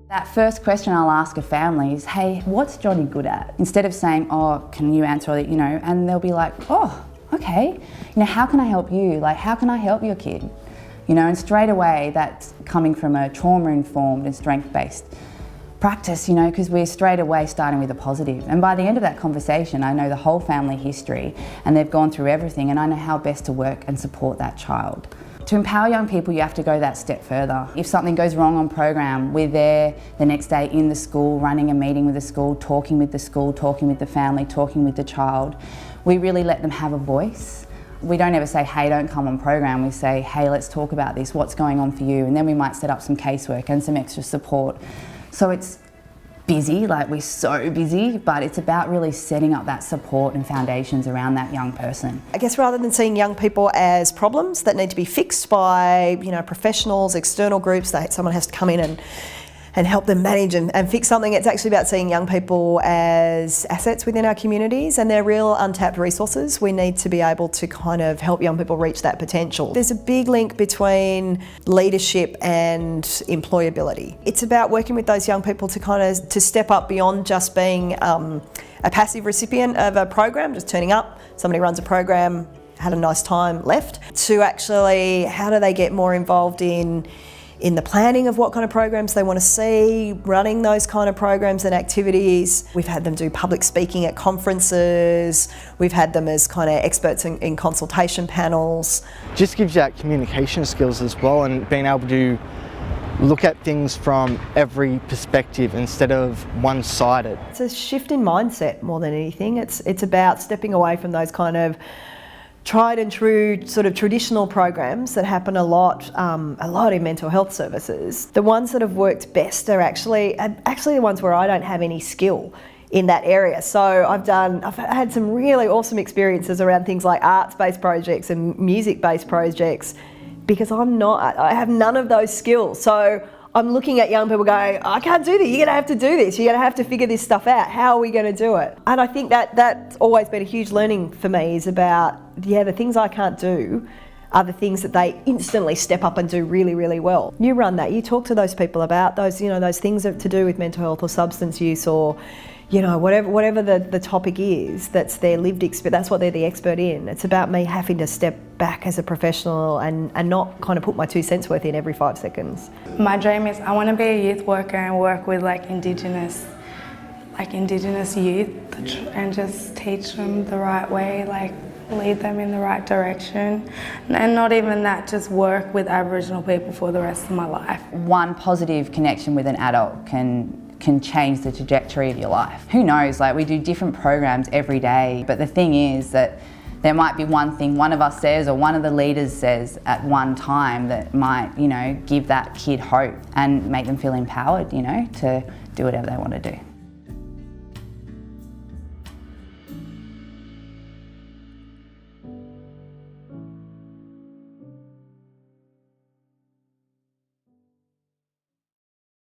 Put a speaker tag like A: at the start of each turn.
A: That first question I'll ask a family is, hey, what's Johnny good at? Instead of saying, oh, can you answer all that, and they'll be like, oh, okay, how can I help you? Like, how can I help your kid? And straight away that's coming from a trauma-informed and strength-based practice, because we're straight away starting with a positive. And by the end of that conversation, I know the whole family history and they've gone through everything, and I know how best to work and support that child. To empower young people, you have to go that step further. If something goes wrong on program, we're there the next day in the school, running a meeting with the school, talking with the family, talking with the child. We really let them have a voice. We don't ever say, hey, don't come on program. We say, hey, let's talk about this. What's going on for you? And then we might set up some casework and some extra support. So it's busy, like we're so busy, but it's about really setting up that support and foundations around that young person.
B: I guess rather than seeing young people as problems that need to be fixed by professionals, external groups, that someone has to come in and help them manage and fix something, it's actually about seeing young people as assets within our communities, and they're real untapped resources. We need to be able to kind of help young people reach that potential. There's a big link between leadership and employability. It's about working with those young people to step up beyond just being a passive recipient of a program, just turning up, somebody runs a program, had a nice time, left, to actually how do they get more involved in the planning of what kind of programs they want to see, running those kind of programs and activities. We've had them do public speaking at conferences. We've had them as kind of experts in consultation panels.
C: Just gives you that communication skills as well, and being able to look at things from every perspective instead of one-sided.
B: It's a shift in mindset more than anything. It's about stepping away from those kind of tried and true sort of traditional programs that happen a lot in mental health services. The ones that have worked best are actually the ones where I don't have any skill in that area. So I've had some really awesome experiences around things like arts-based projects and music-based projects, because I have none of those skills. So I'm looking at young people going, I can't do this, you're gonna have to do this, you're gonna have to figure this stuff out, how are we gonna do it? And I think that's always been a huge learning for me, is about, the things I can't do are the things that they instantly step up and do really, really well. You run that, you talk to those people about those, those things to do with mental health or substance use, or whatever the topic is, that's their lived experience, that's what they're the expert in. It's about me having to step back as a professional and not kind of put my 2 cents worth in every 5 seconds.
D: My dream is I want to be a youth worker and work with Indigenous youth, and just teach them the right way, lead them in the right direction. And not even that, just work with Aboriginal people for the rest of my life.
A: One positive connection with an adult can change the trajectory of your life. Who knows, we do different programs every day, but the thing is that there might be one thing one of us says or one of the leaders says at one time that might, give that kid hope and make them feel empowered, to do whatever they want to do.